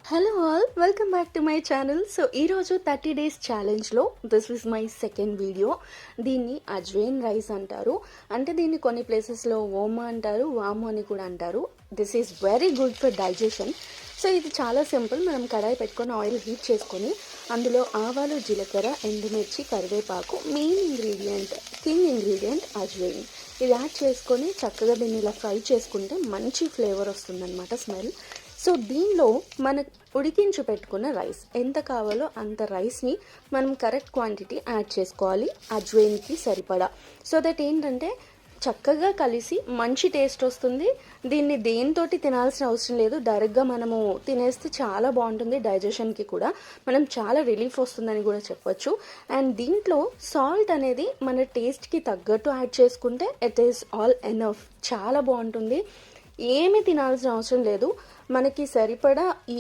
Hello all, welcome back to my channel. So ఈరోజు 30 days ఛాలెంజ్లో this is my second video. దీన్ని ajwain rice అంటారు. అంటే దీన్ని కొన్ని ప్లేసెస్లో ఓమా అంటారు, వాము అని కూడా అంటారు. This is very good for digestion. So ఇది చాలా సింపుల్. మనం కడాయి పెట్టుకొని ఆయిల్ హీట్ చేసుకొని అందులో ఆవాలు, జీలకర్ర, ఎండుమిర్చి, కరివేపాకు, main ingredient, king ingredient ajwain, ఇది యాడ్ చేసుకొని చక్కగా దీన్ని ఇలా ఫ్రై చేసుకుంటే మంచి ఫ్లేవర్ వస్తుందన్నమాట, స్మెల్. సో దీనిలో మన ఉడికించి పెట్టుకున్న రైస్ ఎంత కావాలో అంత రైస్ని మనం కరెక్ట్ క్వాంటిటీ యాడ్ చేసుకోవాలి అజ్వైన్కి సరిపడా. సో దట్ ఏంటంటే చక్కగా కలిసి మంచి టేస్ట్ వస్తుంది. దీన్ని దేనితోటి తినాల్సిన అవసరం లేదు, డైరెక్ట్గా మనము తినేస్తే చాలా బాగుంటుంది. డైజెషన్కి కూడా మనం చాలా రిలీఫ్ వస్తుందని కూడా చెప్పొచ్చు. అండ్ దీంట్లో సాల్ట్ అనేది మన టేస్ట్కి తగ్గట్టు యాడ్ చేసుకుంటే ఇట్ ఈస్ ఆల్ ఎనఫ్. చాలా బాగుంటుంది. ఏమీ తినాల్సిన అవసరం లేదు. మనకి సరిపడా ఈ